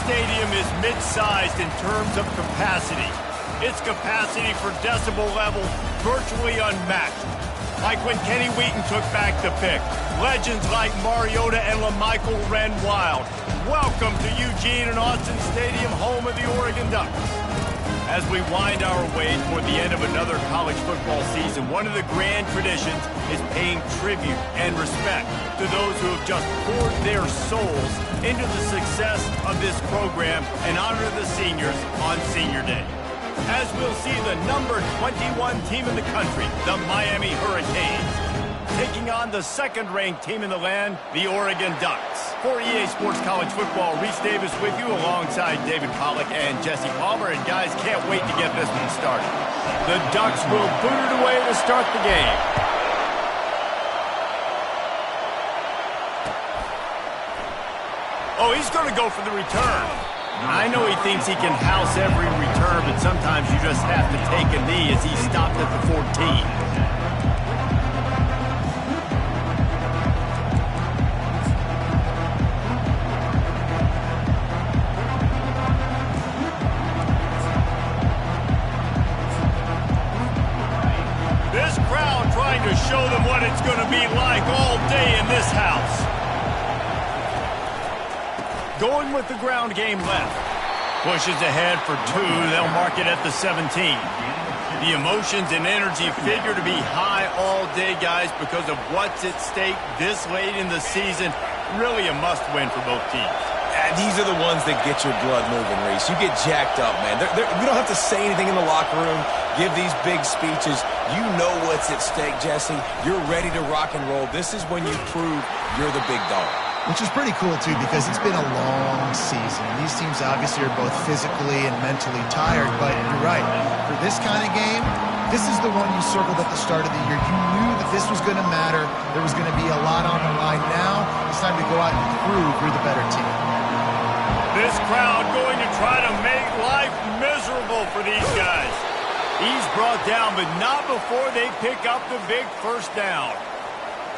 stadium is mid-sized in terms of capacity. Its capacity for decibel level virtually unmatched. Like when Kenny Wheaton took back the pick. Legends like Mariota and LaMichael ran wild. Welcome to Eugene and Austin Stadium, home of the Oregon Ducks. As we wind our way toward the end of another college football season, one of the grand traditions is paying tribute and respect to those who have just poured their souls into the success of this program and honor the seniors on Senior Day. As we'll see the number 21 team in the country, the Miami Hurricanes, taking on the second-ranked team in the land, the Oregon Ducks. For EA Sports College Football, Reese Davis with you alongside David Pollack and Jesse Palmer. And guys, can't wait to get this one started. The Ducks will boot it away to start the game. Oh, he's going to go for the return. I know he thinks he can house every return, but sometimes you just have to take a knee as he stopped at the 14. This crowd trying to show them what it's going to be like all day in this house. Going with the ground game left. Pushes ahead for 2. They'll mark it at the 17. The emotions and energy figure to be high all day, guys, because of what's at stake this late in the season. Really a must-win for both teams. These are the ones that get your blood moving, Reese. You get jacked up, man. We don't have to say anything in the locker room, give these big speeches. You know what's at stake, Jesse. You're ready to rock and roll. This is when you prove you're the big dog. Which is pretty cool, too, because it's been a long season. These teams obviously are both physically and mentally tired, but you're right. For this kind of game, this is the one you circled at the start of the year. You knew that this was going to matter. There was going to be a lot on the line. Now it's time to go out and prove you're the better team. This crowd going to try to make life miserable for these guys. He's brought down, but not before they pick up the big first down.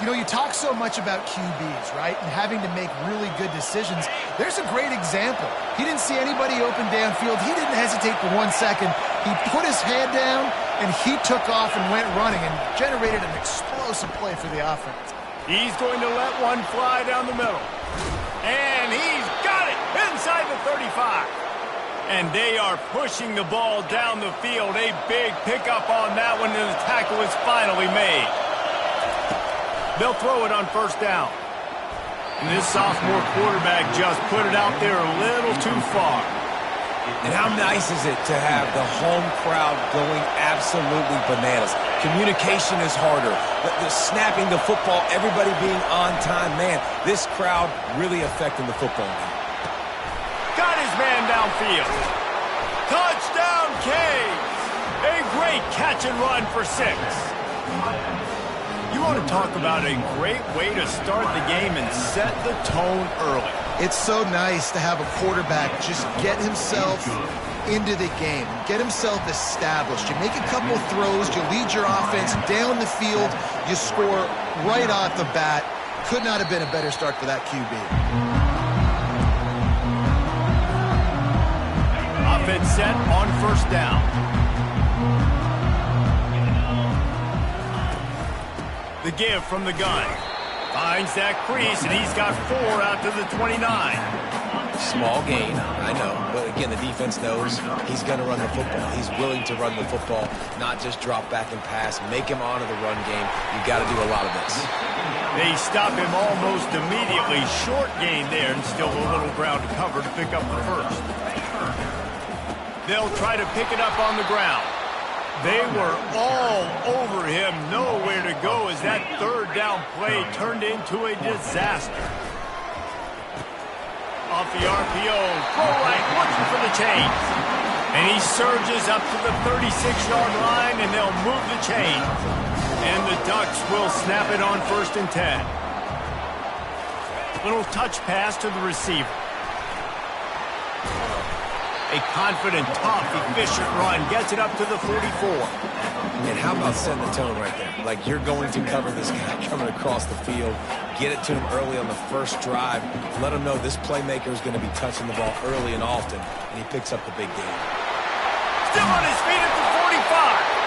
You know, you talk so much about QBs, right, and having to make really good decisions. There's a great example. He didn't see anybody open downfield. He didn't hesitate for 1 second. He put his head down, and he took off and went running and generated an explosive play for the offense. He's going to let one fly down the middle. And he's got it inside the 35. And they are pushing the ball down the field. A big pickup on that one, and the tackle is finally made. They'll throw it on first down. And this sophomore quarterback just put it out there a little too far. And how nice is it to have the home crowd going absolutely bananas? Communication is harder. The snapping the football, everybody being on time. Man, this crowd really affecting the football game. Got his man downfield. Touchdown, Canes! A great catch and run for 6. You want to talk about a great way to start the game and set the tone early. It's so nice to have a quarterback just get himself into the game, get himself established. You make a couple throws, you lead your offense down the field, you score right off the bat. Could not have been a better start for that QB. Offense set on first down. The give from the gun. Finds that crease, and he's got 4 out to the 29. Small gain, I know. But again, the defense knows he's going to run the football. He's willing to run the football, not just drop back and pass. Make him honor the run game. You got to do a lot of this. They stop him almost immediately. Short gain there, and still a little ground to cover to pick up the first. They'll try to pick it up on the ground. They were all over him, nowhere to go as that third down play turned into a disaster. Off the RPO, throw right, looking for the chains. And he surges up to the 36-yard line, and they'll move the chains. And the Ducks will snap it on 1st and 10. Little touch pass to the receiver. A confident, tough, efficient run gets it up to the 44. And how about setting the tone right there? Like, you're going to cover this guy coming across the field, get it to him early on the first drive, let him know this playmaker is going to be touching the ball early and often, and he picks up the big game. Still on his feet at the 45.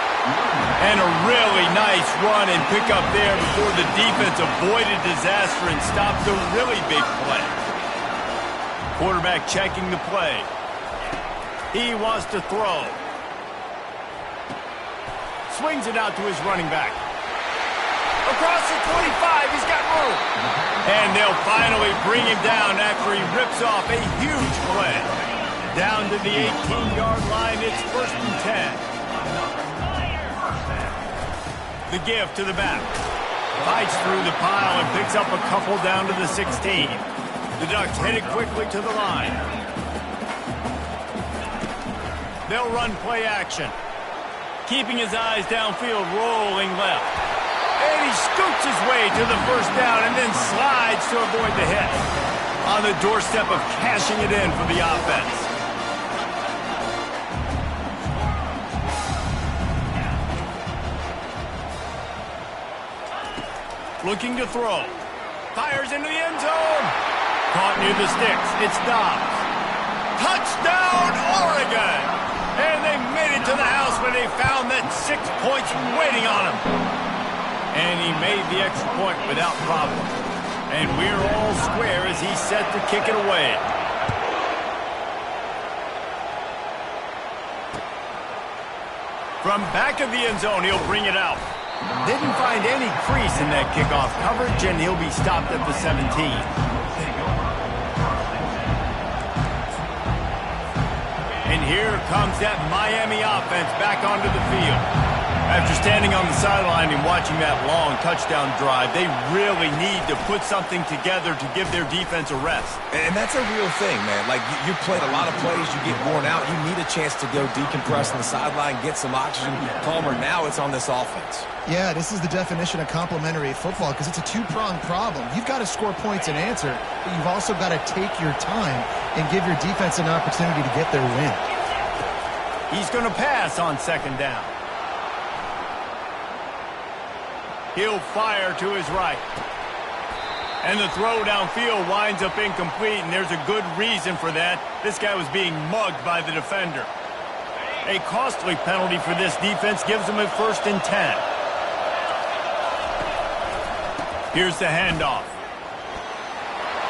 And a really nice run and pick up there before the defense avoided disaster and stopped a really big play. Quarterback checking the play. He wants to throw. Swings it out to his running back. Across the 25, he's got room. And they'll finally bring him down after he rips off a huge play. Down to the 18-yard line, it's 1st and 10. The give to the back. Fights through the pile and picks up a couple down to the 16. The Ducks headed quickly to the line. They'll run play action. Keeping his eyes downfield, rolling left. And he scoots his way to the first down and then slides to avoid the hit. On the doorstep of cashing it in for the offense. Looking to throw. Fires into the end zone. Caught near the sticks. It's Dobbs. Touchdown, Oregon! And they made it to the house when they found that 6 points waiting on him. And he made the extra point without problem. And we're all square as he's set to kick it away. From back of the end zone, he'll bring it out. Didn't find any crease in that kickoff coverage, and he'll be stopped at the 17. And here comes that Miami offense back onto the field. After standing on the sideline and watching that long touchdown drive, they really need to put something together to give their defense a rest. And that's a real thing, man. Like, you played a lot of plays, you get worn out, you need a chance to go decompress on the sideline, get some oxygen, calmer. Now it's on this offense. Yeah, this is the definition of complementary football because it's a two-pronged problem. You've got to score points and answer, but you've also got to take your time and give your defense an opportunity to get their win. He's going to pass on 2nd down. He'll fire to his right. And the throw downfield winds up incomplete, and there's a good reason for that. This guy was being mugged by the defender. A costly penalty for this defense gives them a 1st and 10. Here's the handoff.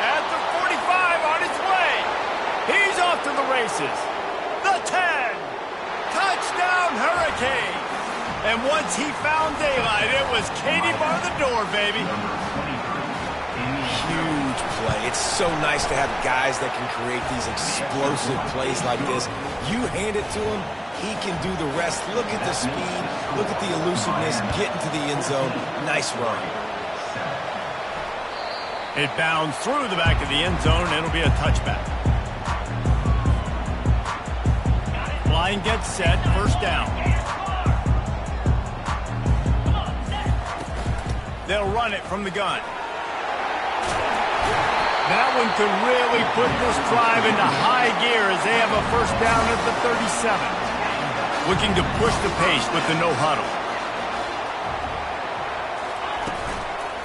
At the 45 on his way. He's off to the races. The 10. Touchdown, Hurricane. And once he found daylight, it was Katie bar the door, baby. Huge play. It's so nice to have guys that can create these explosive plays like this. You hand it to him, he can do the rest. Look at the speed. Look at the elusiveness. Getting to the end zone. Nice run. It bounds through the back of the end zone, and it'll be a touchback. Line gets set. 1st down. They'll run it from the gun. That one could really put this drive into high gear as they have a 1st down at the 37. Looking to push the pace with the no huddle.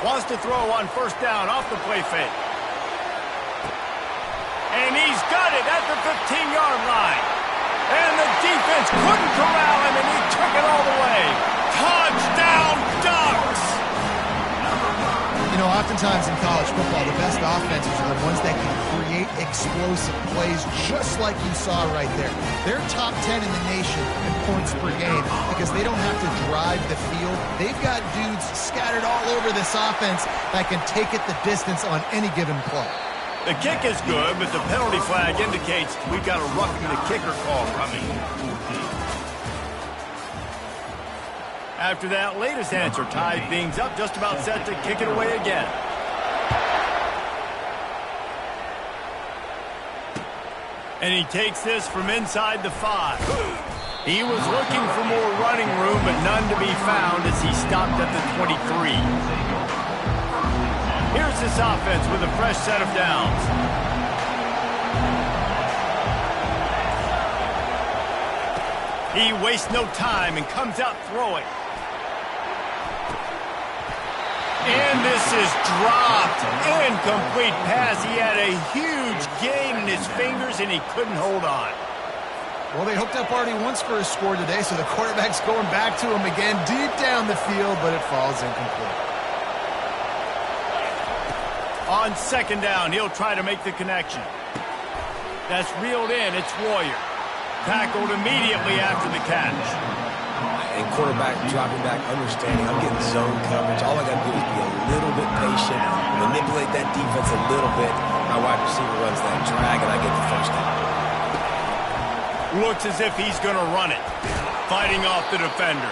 Wants to throw on 1st down off the play fake. And he's got it at the 15-yard line. And the defense couldn't corral him, and he took it all the way. Touchdown, Ducks! You know, oftentimes in college football, the best offenses are the ones that can create explosive plays just like you saw right there. They're top 10 in the nation in points per game because they don't have to drive the field. They've got dudes scattered all over this offense that can take it the distance on any given play. The kick is good, but the penalty flag indicates we've got a roughing the kicker call coming. After that latest answer tied things up, just about set to kick it away again. And he takes this from inside the 5. He was looking for more running room, but none to be found as he stopped at the 23. Here's this offense with a fresh set of downs. He wastes no time and comes out throwing. And this is dropped. Incomplete pass. He had a huge gain in his fingers, and he couldn't hold on. Well, they hooked up already once for a score today, so the quarterback's going back to him again deep down the field, but it falls incomplete. On second down, he'll try to make the connection. That's reeled in. It's Warrior. Tackled immediately after the catch. And quarterback dropping back, understanding I'm getting zone coverage. All I got to do is be a little bit patient, manipulate that defense a little bit. My wide receiver runs that drag, and I get the first down. Looks as if he's going to run it. Fighting off the defender.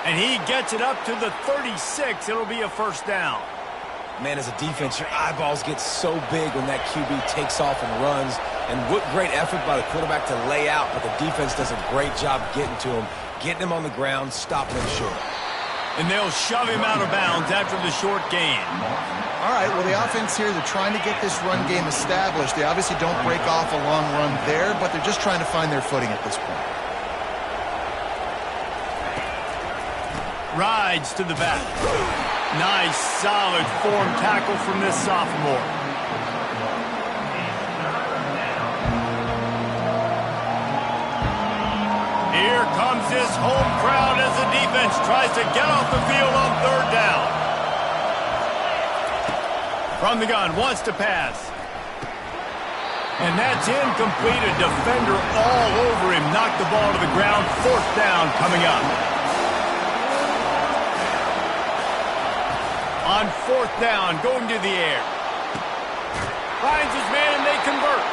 And he gets it up to the 36. It'll be a first down. Man, as a defense, your eyeballs get so big when that QB takes off and runs. And what great effort by the quarterback to lay out, but the defense does a great job getting to him, getting him on the ground, stopping him short. And they'll shove him out of bounds after the short gain. All right, well, the offense here, they're trying to get this run game established. They obviously don't break off a long run there, but they're just trying to find their footing at this point. Rides to the back. Nice, solid form tackle from this sophomore. Here comes this home crowd as the defense tries to get off the field on third down. From the gun, wants to pass. And that's incomplete. A defender all over him. Knocked the ball to the ground. Fourth down coming up. On fourth down, going to the air. Finds his man, and they convert.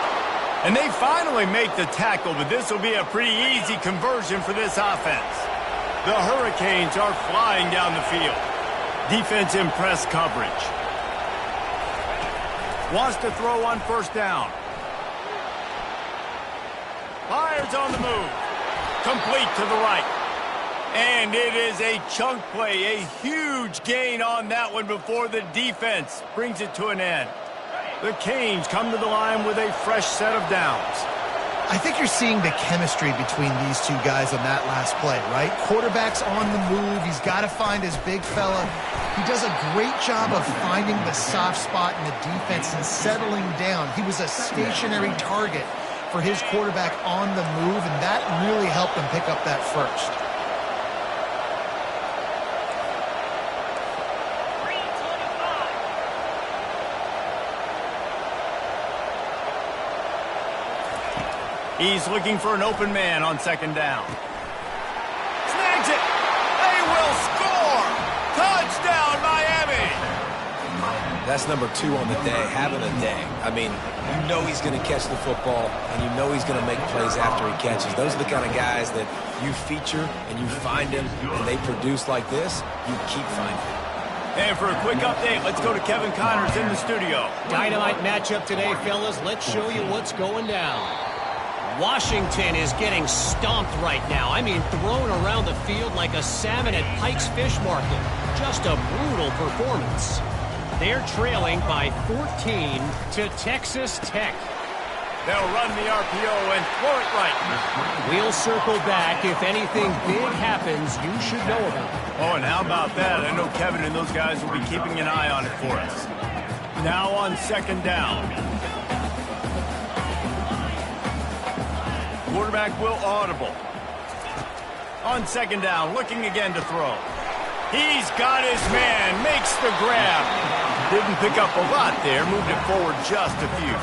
And they finally make the tackle, but this will be a pretty easy conversion for this offense. The Hurricanes are flying down the field. Defense in press coverage. Wants to throw on first down. Fires on the move. Complete to the right. And it is a chunk play, a huge gain on that one before the defense brings it to an end. The Canes come to the line with a fresh set of downs. I think you're seeing the chemistry between these two guys on that last play, right? Quarterback's on the move. He's got to find his big fella. He does a great job of finding the soft spot in the defense and settling down. He was a stationary target for his quarterback on the move, and that really helped him pick up that first. He's looking for an open man on second down. Snags it. They will score. Touchdown, Miami. That's number 2 on the day, having a day. I mean, you know he's going to catch the football, and you know he's going to make plays after he catches. Those are the kind of guys that you feature and you find him, and they produce like this, you keep finding him. And for a quick update, let's go to Kevin Connors in the studio. Dynamite matchup today, fellas. Let's show you what's going down. Washington is getting stomped right now. I mean, thrown around the field like a salmon at Pike's Fish Market. Just a brutal performance. They're trailing by 14 to Texas Tech. They'll run the RPO and throw it right. We'll circle back. If anything big happens, you should know about it. Oh, and how about that? I know Kevin and those guys will be keeping an eye on it for us. Now on second down. Quarterback will audible. On second down, looking again to throw. He's got his man, makes the grab. Didn't pick up a lot there, moved it forward just a few.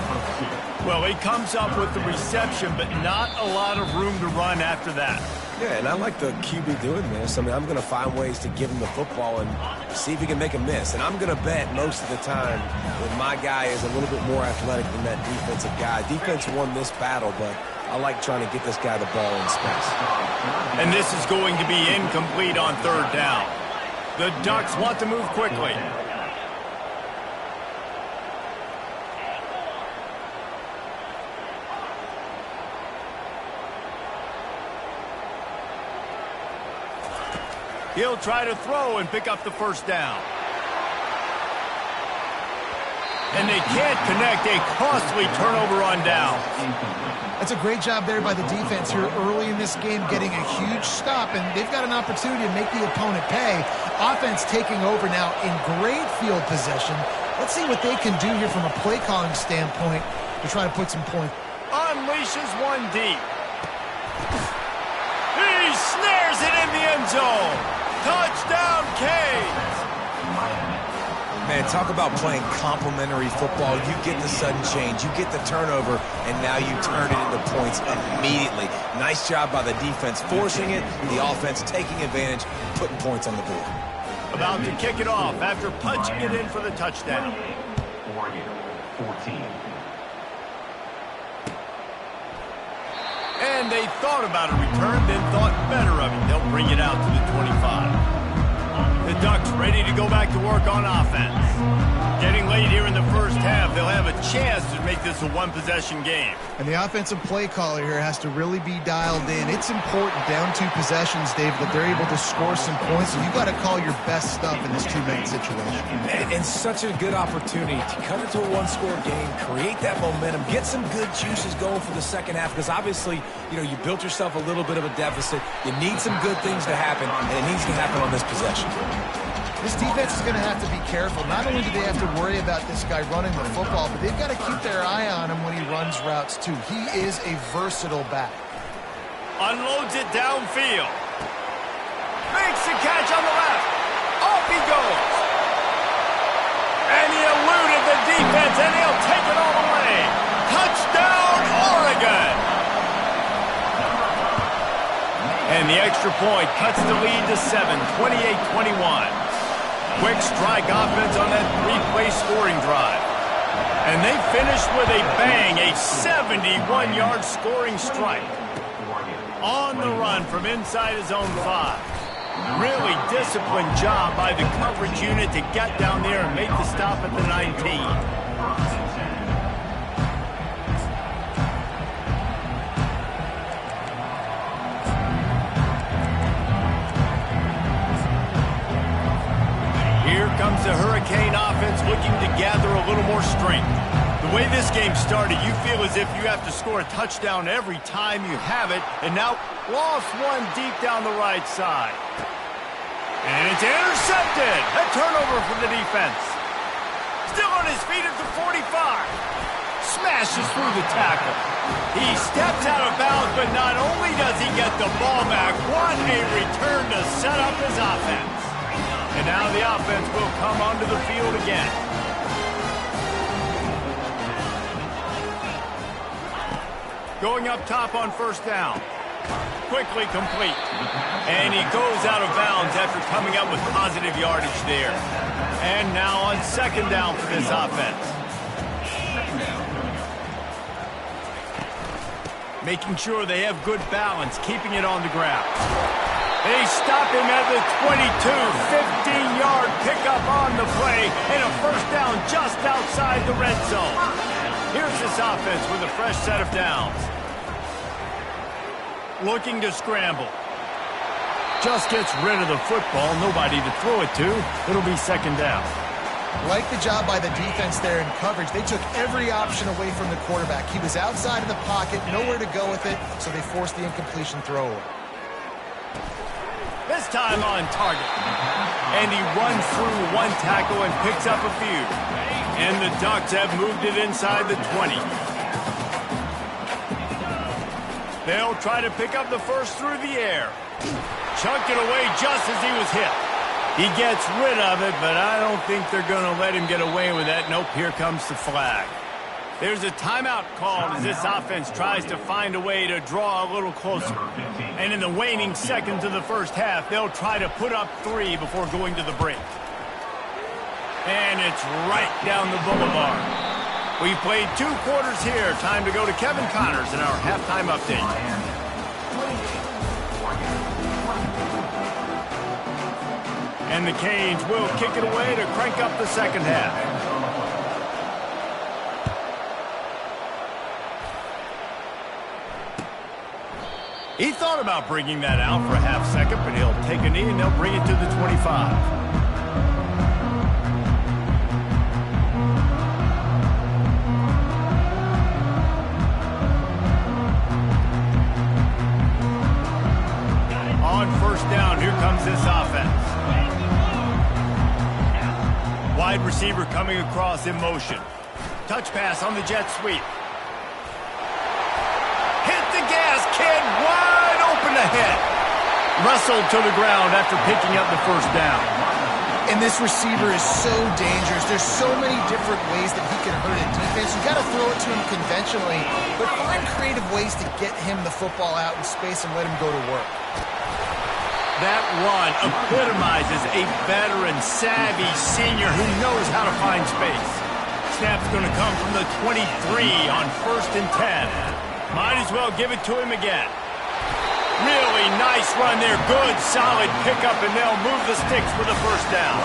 Well, he comes up with the reception, but not a lot of room to run after that. Yeah, and I like the QB doing this. I mean, I'm going to find ways to give him the football and see if he can make a miss. And I'm going to bet most of the time that my guy is a little bit more athletic than that defensive guy. Defense won this battle, but I like trying to get this guy the ball in space. And this is going to be incomplete on third down. The Ducks want to move quickly. He'll try to throw and pick up the first down. And they can't connect a costly turnover on down. That's a great job there by the defense here early in this game, getting a huge stop, and they've got an opportunity to make the opponent pay. Offense taking over now in great field possession. Let's see what they can do here from a play calling standpoint to try to put some points. Unleashes one deep. He snares it in the end zone. Touchdown, Canes. Man, talk about playing complementary football. You get the sudden change, you get the turnover, and now you turn it into points immediately. Nice job by the defense forcing it, the offense taking advantage, putting points on the board. About to kick it off after punching it in for the touchdown. 14. And they thought about a return, then thought better of it. They'll bring it out to the 25. The Ducks ready to go back to work on offense. Getting late here in the first half, they'll have a chance to make this a one-possession game. And the offensive play caller here has to really be dialed in. It's important down two possessions, Dave, that they're able to score some points. So you got to call your best stuff in this two-man situation. And such a good opportunity to cut it to a one-score game, create that momentum, get some good juices going for the second half, because obviously, you built yourself a little bit of a deficit. You need some good things to happen, and it needs to happen on this possession. This defense is going to have to be careful. Not only do they have to worry about this guy running the football, but they've got to keep their eye on him when he runs routes, too. He is a versatile back. Unloads it downfield. Makes the catch on the left. Off he goes. And he eluded the defense, and he'll take it all the way. Touchdown, Oregon! And the extra point cuts the lead to 7, 28-21. Quick strike offense on that three-play scoring drive. And they finished with a bang, a 71-yard scoring strike. On the run from inside his own 5. Really disciplined job by the coverage unit to get down there and make the stop at the 19. Here comes the Hurricane offense looking to gather a little more strength. The way this game started, you feel as if you have to score a touchdown every time you have it, and now lost one deep down the right side. And it's intercepted. A turnover for the defense. Still on his feet at the 45. Smashes through the tackle. He steps out of bounds, but not only does he get the ball back, what a return to set up his offense. And now the offense will come onto the field again. Going up top on first down. Quickly complete. And he goes out of bounds after coming up with positive yardage there. And now on second down for this offense. Making sure they have good balance, keeping it on the ground. They stop him at the 22, 15-yard pickup on the play, and a first down just outside the red zone. Here's this offense with a fresh set of downs. Looking to scramble. Just gets rid of the football, nobody to throw it to. It'll be second down. Like the job by the defense there in coverage. They took every option away from the quarterback. He was outside of the pocket, nowhere to go with it, so they forced the incompletion throw away. This time on target. And he runs through one tackle and picks up a few. And the Ducks have moved it inside the 20. They'll try to pick up the first through the air. Chunked it away just as he was hit. He gets rid of it, but I don't think they're going to let him get away with that. Nope, here comes the flag. There's a timeout called as this offense tries to find a way to draw a little closer. And in the waning seconds of the first half, they'll try to put up 3 before going to the break. And it's right down the boulevard. We've played 2 quarters here. Time to go to Kevin Connors in our halftime update. And the Canes will kick it away to crank up the second half. He thought about bringing that out for a half second, but he'll take a knee and they'll bring it to the 25. Wide receiver coming across in motion. Touch pass on the jet sweep. Hit the gas, kid. Wide open ahead. Wrestled to the ground after picking up the first down. And this receiver is so dangerous. There's so many different ways that he can hurt a defense. You got to throw it to him conventionally, but find creative ways to get him the football out in space and let him go to work. That run epitomizes a veteran, savvy senior who knows how to find space. Snap's going to come from the 23 on 1st and 10. Might as well give it to him again. Really nice run there. Good, solid pickup, and they'll move the sticks for the first down.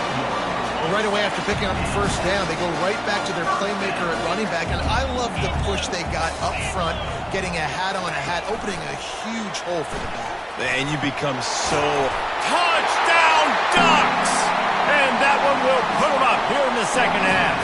Well, right away after picking up the first down, they go right back to their playmaker at running back, and I love the push they got up front, getting a hat on a hat, opening a huge hole for the back. Man, you become so... Touchdown, Ducks! And that one will put them up here in the second half.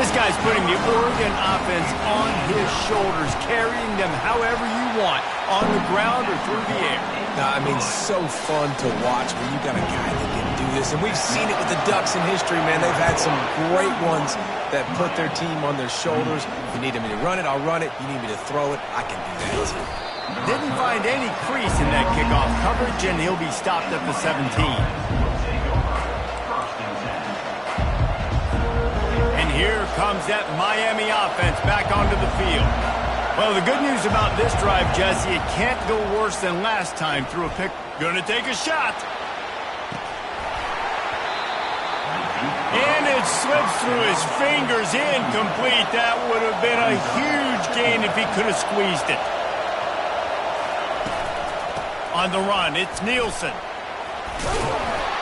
This guy's putting the Oregon offense on his shoulders, carrying them however you want, on the ground or through the air. I mean, so fun to watch when you got a guy that can do this. And we've seen it with the Ducks in history, man. They've had some great ones that put their team on their shoulders. If you need me to run it, I'll run it. You need me to throw it, I can do that. Didn't find any crease in that kickoff coverage, and he'll be stopped at the 17. And here comes that Miami offense back onto the field. Well, the good news about this drive, Jesse, it can't go worse than last time through a pick. Gonna take a shot. And it slips through his fingers, incomplete. That would have been a huge gain if he could have squeezed it. On the run, it's Nielsen.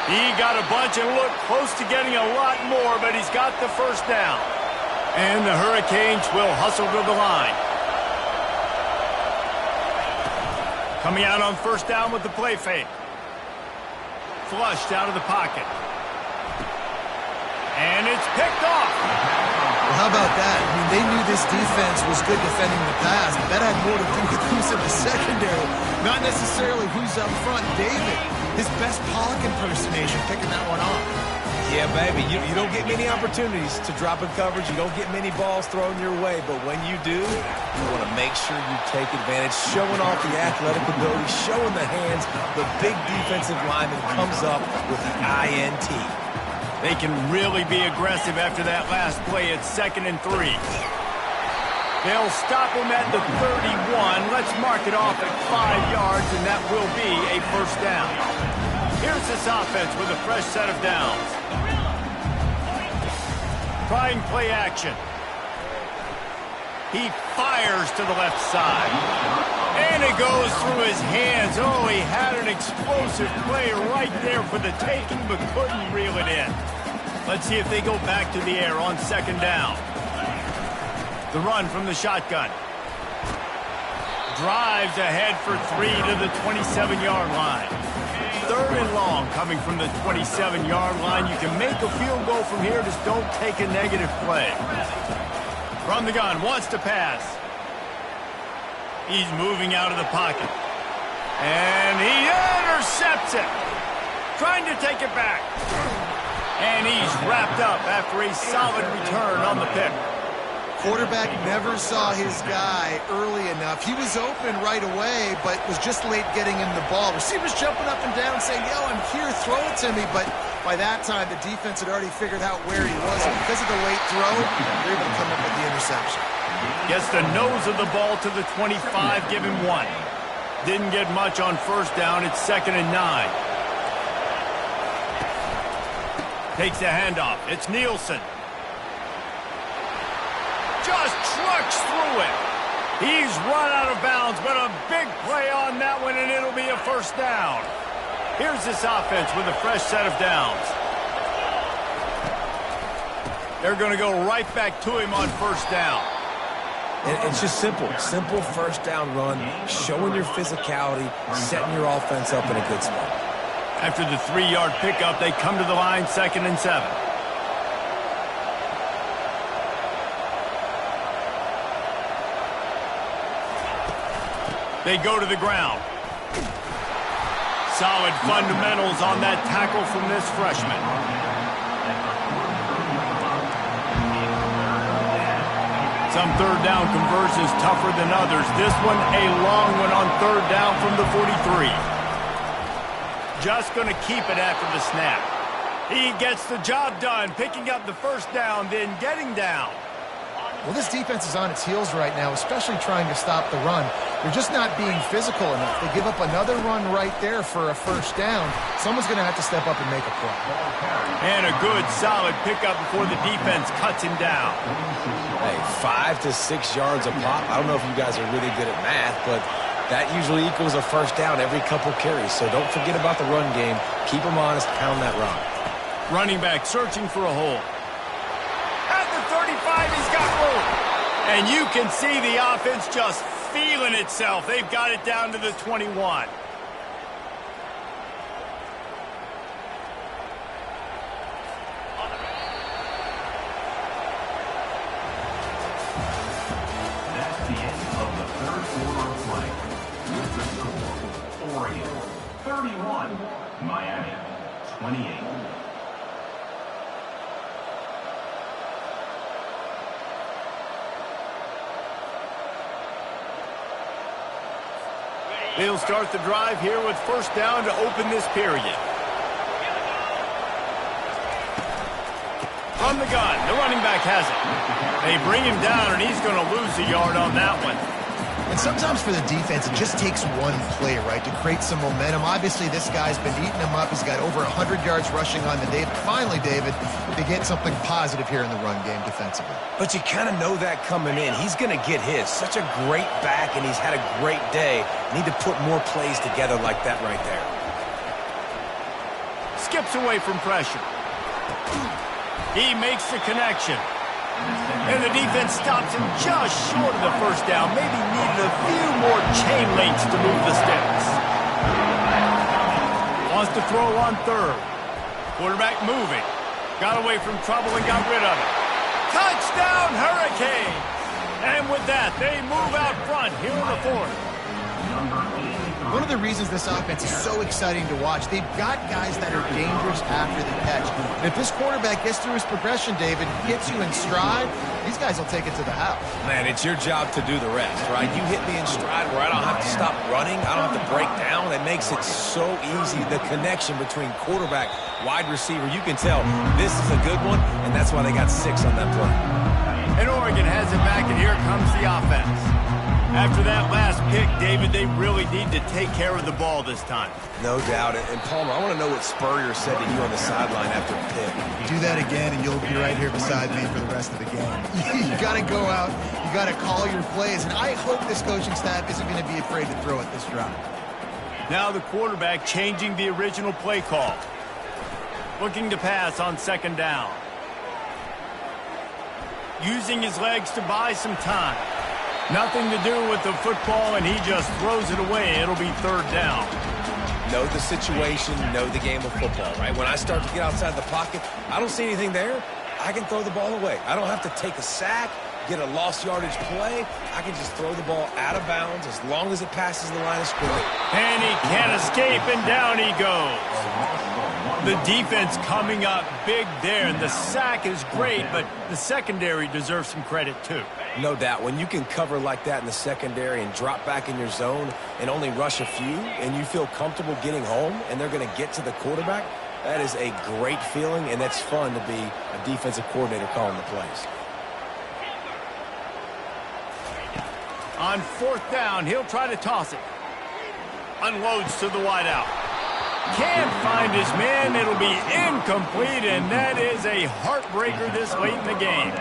He got a bunch and looked close to getting a lot more, but he's got the first down. And the Hurricanes will hustle to the line. Coming out on first down with the play fake. Flushed out of the pocket. And it's picked off. Well, how about that? I mean, they knew this defense was good defending the pass, but that had more to do with who's in the secondary, not necessarily who's up front. David, his best Pollock impersonation, picking that one off. Yeah, baby, you don't get many opportunities to drop in coverage. You don't get many balls thrown your way, but when you do, you want to make sure you take advantage, showing off the athletic ability, showing the hands. The big defensive lineman comes up with the INT. They can really be aggressive after that last play. It's 2nd and 3. They'll stop him at the 31. Let's mark it off at 5 yards, and that will be a first down. Here's this offense with a fresh set of downs. Trying play action. He fires to the left side. And it goes through his hands. Oh, he had an explosive play right there for the taking, but couldn't reel it in. Let's see if they go back to the air on 2nd down. The run from the shotgun. Drives ahead for 3 to the 27-yard line. 3rd and long coming from the 27-yard line. You can make a field goal from here. Just don't take a negative play. From the gun, wants to pass. He's moving out of the pocket. And he intercepts it. Trying to take it back. And he's wrapped up after a solid return on the pick. Quarterback never saw his guy early enough. He was open right away, but was just late getting him the ball. Receivers jumping up and down saying, yo, I'm here, throw it to me. But by that time, the defense had already figured out where he was. And because of the late throw, they're able to come up with the interception. Gets the nose of the ball to the 25, give him 1. Didn't get much on first down. It's 2nd and 9. Takes the handoff. It's Nielsen. Just trucks through it. He's run out of bounds, but a big play on that one, and it'll be a first down. Here's this offense with a fresh set of downs. They're going to go right back to him on first down. It's just simple first down run, showing your physicality, setting your offense up in a good spot. After the 3-yard pickup, they come to the line 2nd and 7. They go to the ground. Solid fundamentals on that tackle from this freshman. Some third down conversions tougher than others. This one a long one on third down from the 43. Just going to keep it after the snap. He gets the job done, picking up the first down, then getting down. Well, this defense is on its heels right now, especially trying to stop the run. They're just not being physical enough. They give up another run right there for a first down. Someone's going to have to step up and make a play. And a good, solid pickup before the defense cuts him down. Hey, 5 to 6 yards a pop. I don't know if you guys are really good at math, but that usually equals a first down every couple carries. So don't forget about the run game. Keep them honest, pound that rock. Running back searching for a hole. At the 35, he's got room. And you can see the offense just feeling itself. They've got it down to the 21. That's the end of the third quarter of play. With the score, Oregon 31, Miami 28. They'll start the drive here with first down to open this period. From the gun, the running back has it. They bring him down, and he's going to lose a yard on that one. And sometimes for the defense, it just takes one play, right, to create some momentum. Obviously, this guy's been eating him up. He's got over 100 yards rushing on the day. Finally, David, they get something positive here in the run game defensively. But you kind of know that coming in. He's going to get his. Such a great back, and he's had a great day. Need to put more plays together like that right there. Skips away from pressure. He makes the connection. And the defense stops him just short of the first down. Maybe needed a few more chain links to move the sticks. Wants to throw on third. Quarterback moving. Got away from trouble and got rid of it. Touchdown, Hurricane! And with that, they move out front here in the fourth. One of the reasons this offense is so exciting to watch, they've got guys that are dangerous after the catch. And if this quarterback gets through his progression, David, gets you in stride, these guys will take it to the house. Man, it's your job to do the rest, right? You hit me in stride where I don't have to stop running. I don't have to break down. It makes it so easy. The connection between quarterback, wide receiver, you can tell this is a good one, and that's why they got 6 on that play. And Oregon has it back, and here comes the offense. After that last pick, David, they really need to take care of the ball this time. No doubt. And Palmer, I want to know what Spurrier said to you on the sideline after the pick. Do that again, and you'll be right here beside me for the rest of the game. You got to go out. You got to call your plays. And I hope this coaching staff isn't going to be afraid to throw at this drive. Now the quarterback changing the original play call. Looking to pass on second down. Using his legs to buy some time. Nothing to do with the football, and he just throws it away. It'll be third down. Know the situation, know the game of football, right? When I start to get outside the pocket, I don't see anything there. I can throw the ball away. I don't have to take a sack, get a lost yardage play. I can just throw the ball out of bounds as long as it passes the line of scrimmage. And he can't escape, and down he goes. The defense coming up big there, and the sack is great, but the secondary deserves some credit too. No doubt. When you can cover like that in the secondary and drop back in your zone and only rush a few, and you feel comfortable getting home, and they're going to get to the quarterback, that is a great feeling, and that's fun to be a defensive coordinator calling the plays. On fourth down, he'll try to toss it. Unloads to the wideout. Can't find his man. It'll be incomplete, and that is a heartbreaker this late in the game.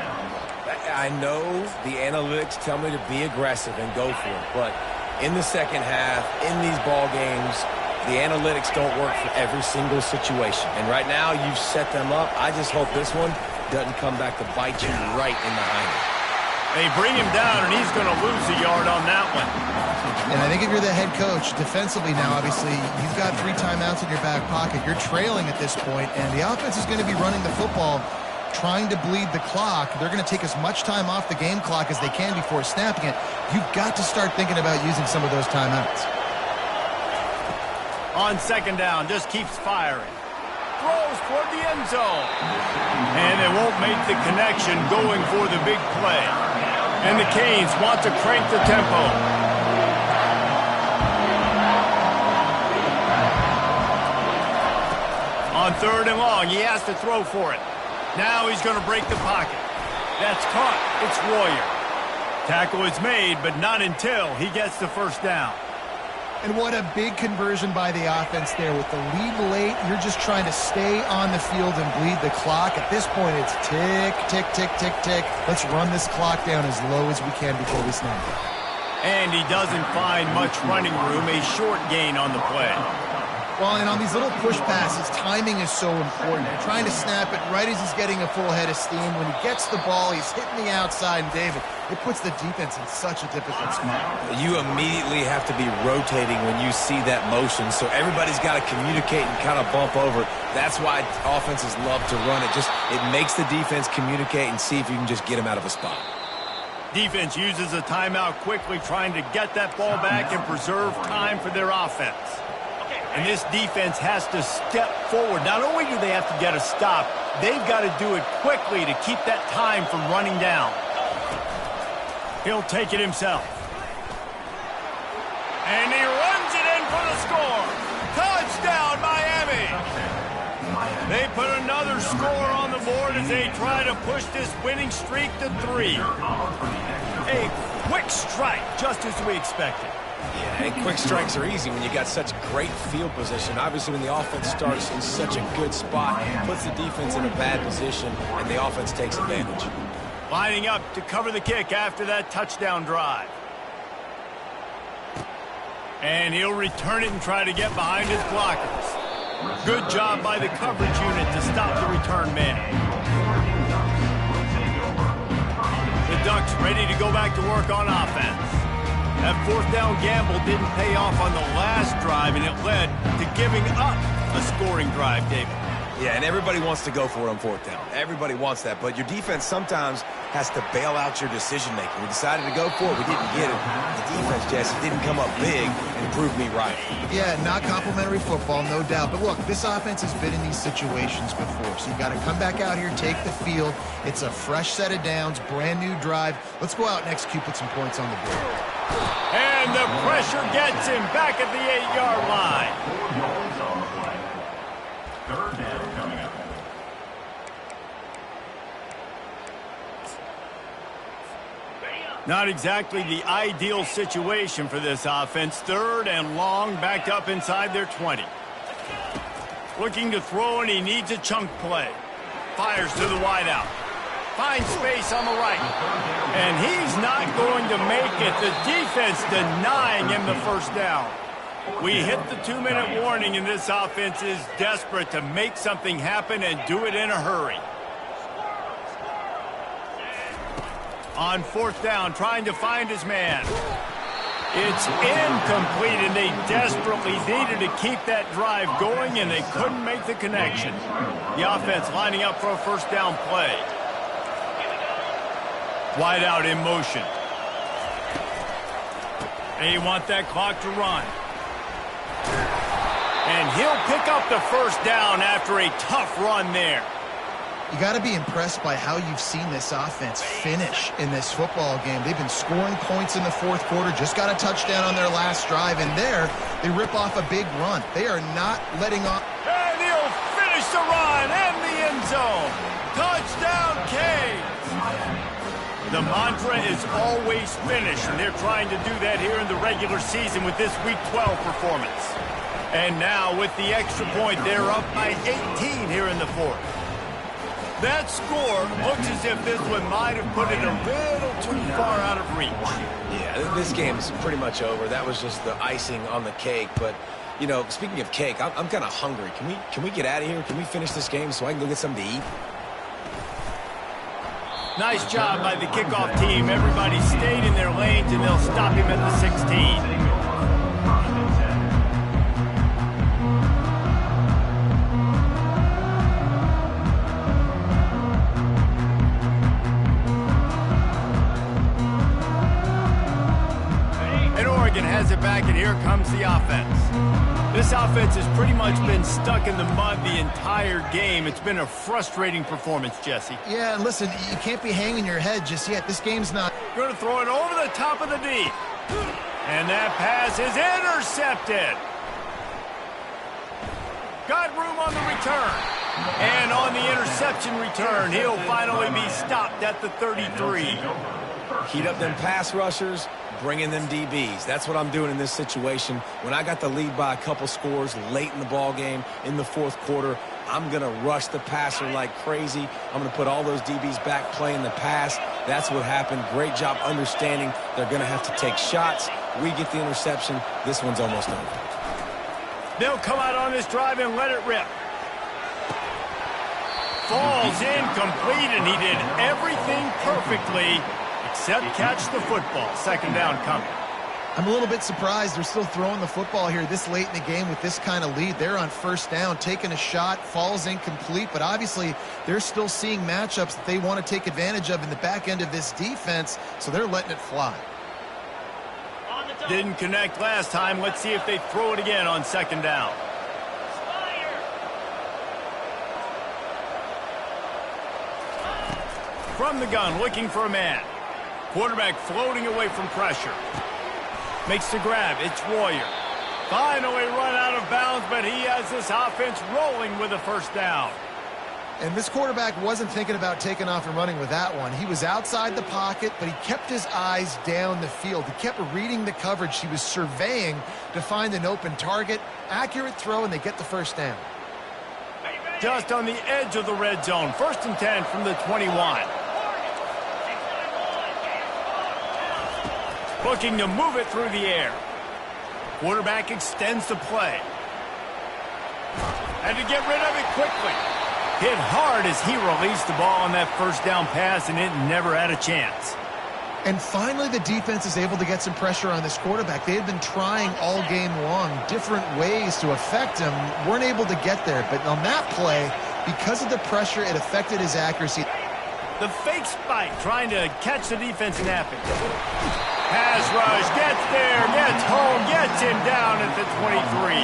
I know the analytics tell me to be aggressive and go for it, but in the second half, in these ball games, the analytics don't work for every single situation. And right now, you've set them up. I just hope this one doesn't come back to bite you right in the hind. They bring him down, and he's going to lose a yard on that one. And I think if you're the head coach, defensively now, obviously, you've got 3 timeouts in your back pocket. You're trailing at this point, and the offense is going to be running the football, trying to bleed the clock. They're going to take as much time off the game clock as they can before snapping it. You've got to start thinking about using some of those timeouts. On second down, just keeps firing. throws toward the end zone. And they won't make the connection going for the big play. And the Canes want to crank the tempo. On 3rd and long, he has to throw for it. Now he's going to break the pocket. That's caught. It's Royer. Tackle is made, but not until he gets the first down. And what a big conversion by the offense there. With the lead late, you're just trying to stay on the field and bleed the clock. At this point, it's tick, tick, tick, tick, tick. Let's run this clock down as low as we can before we snap it. And he doesn't find much running room, a short gain on the play. Well, and on these little push passes, timing is so important. You're trying to snap it right as he's getting a full head of steam. When he gets the ball, he's hitting the outside, and David, it puts the defense in such a difficult spot. You immediately have to be rotating when you see that motion, so everybody's got to communicate and kind of bump over. That's why offenses love to run it. It makes the defense communicate and see if you can just get them out of a spot. Defense uses a timeout quickly, trying to get that ball back and preserve time for their offense. And this defense has to step forward. Not only do they have to get a stop, they've got to do it quickly to keep that time from running down. He'll take it himself. And he runs it in for the score. Touchdown, Miami. They put another score on the board as they try to push this winning streak to 3. A quick strike, just as we expected. Yeah, and quick strikes are easy when you got such great field position. Obviously, when the offense starts in such a good spot, puts the defense in a bad position, and the offense takes advantage. Lining up to cover the kick after that touchdown drive. And he'll return it and try to get behind his blockers. Good job by the coverage unit to stop the return man. The Ducks ready to go back to work on offense. That 4th down gamble didn't pay off on the last drive, and it led to giving up a scoring drive, David. Yeah, and everybody wants to go for it on 4th down. Everybody wants that, but your defense sometimes has to bail out your decision-making. We decided to go for it. We didn't get it. The defense, Jesse, didn't come up big and prove me right. Yeah, not complimentary football, no doubt. But look, this offense has been in these situations before, so you've got to come back out here, take the field. It's a fresh set of downs, brand new drive. Let's go out and execute, put some points on the board. And the pressure gets him back at the 8-yard line. 4 yards on the play. 3rd down coming up. Not exactly the ideal situation for this offense. 3rd and long, backed up inside their 20. Looking to throw, and he needs a chunk play. Fires to the wideout. Finds space on the right. And he's not going to make it. The defense denying him the first down. We hit the 2-minute warning, and this offense is desperate to make something happen and do it in a hurry. On 4th down, trying to find his man. It's incomplete, and they desperately needed to keep that drive going, and they couldn't make the connection. The offense lining up for a 1st down play. Wide out in motion. They want that clock to run. And he'll pick up the 1st down after a tough run there. You got to be impressed by how you've seen this offense finish in this football game. They've been scoring points in the 4th quarter, just got a touchdown on their last drive, and there they rip off a big run. They are not letting off. And he'll finish the run and the end zone. Touchdown, Canes. The mantra is always finish, and they're trying to do that here in the regular season with this Week 12 performance. And now with the extra point, they're up by 18 here in the 4th. That score looks as if this one might have put it a little too far out of reach. Yeah, this game's pretty much over. That was just the icing on the cake. But, you know, speaking of cake, I'm kind of hungry. Can we get out of here? Can we finish this game so I can go get something to eat? Nice job by the kickoff team. Everybody stayed in their lanes, and they'll stop him at the 16. Has it back, and here comes the offense. This offense has pretty much been stuck in the mud the entire game. It's been a frustrating performance, Jesse. Yeah, and listen, you can't be hanging your head just yet. This game's not... Going to throw it over the top of the D. And that pass is intercepted. Got room on the return. And on the interception return, he'll finally be stopped at the 33. Heat up them pass rushers, bring in them DBs. That's what I'm doing in this situation. When I got the lead by a couple scores late in the ball game, in the fourth quarter, I'm going to rush the passer like crazy. I'm going to put all those DBs back playing the pass. That's what happened. Great job understanding they're going to have to take shots. We get the interception. This one's almost over. They'll come out on this drive and let it rip. Falls incomplete, and he did everything perfectly except catch the football. Second down coming. I'm a little bit surprised they're still throwing the football here this late in the game with this kind of lead. They're on first down, taking a shot, falls incomplete, but obviously they're still seeing matchups that they want to take advantage of in the back end of this defense, so they're letting it fly. Didn't connect last time. Let's see if they throw it again on second down. From the gun, looking for a man. Quarterback floating away from pressure. Makes the grab. It's Royer. Finally run out of bounds, but he has this offense rolling with a first down. And this quarterback wasn't thinking about taking off and running with that one. He was outside the pocket, but he kept his eyes down the field. He kept reading the coverage. He was surveying to find an open target. Accurate throw, and they get the first down. Just on the edge of the red zone. First and 10 from the 21. Looking to move it through the air. Quarterback extends the play. And to get rid of it quickly. Hit hard as he released the ball on that first down pass, and it never had a chance. And finally, the defense is able to get some pressure on this quarterback. They had been trying all game long different ways to affect him, weren't able to get there. But on that play, because of the pressure, it affected his accuracy. The fake spike, trying to catch the defense napping. Pass rush, gets there, gets home, gets him down at the 23.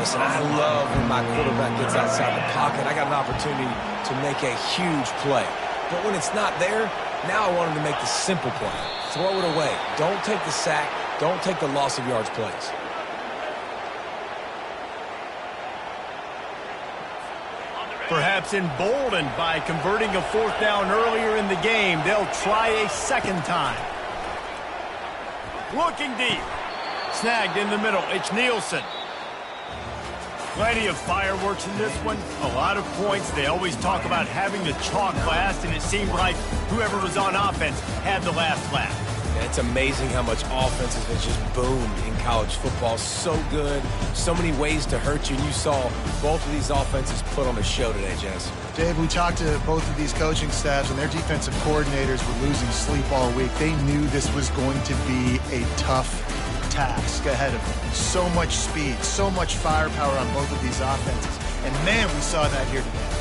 Listen, I love when my quarterback gets outside the pocket. I got an opportunity to make a huge play. But when it's not there, now I want him to make the simple play. Throw it away. Don't take the sack. Don't take the loss of yards plays. Perhaps emboldened by converting a fourth down earlier in the game, they'll try a second time. Looking deep. Snagged in the middle. It's Nielsen. Plenty of fireworks in this one. A lot of points. They always talk about having the chalk last, and it seemed like whoever was on offense had the last laugh. And it's amazing how much offense has just boomed in college football. So good. So many ways to hurt you. And you saw both of these offenses put on a show today, Jess. Dave, we talked to both of these coaching staffs, and their defensive coordinators were losing sleep all week. They knew this was going to be a tough task ahead of them. So much speed, so much firepower on both of these offenses. And, man, we saw that here today.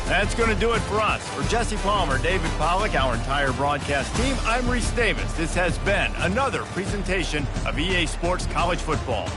That's going to do it for us. For Jesse Palmer, David Pollack, our entire broadcast team, I'm Reese Davis. This has been another presentation of EA Sports College Football.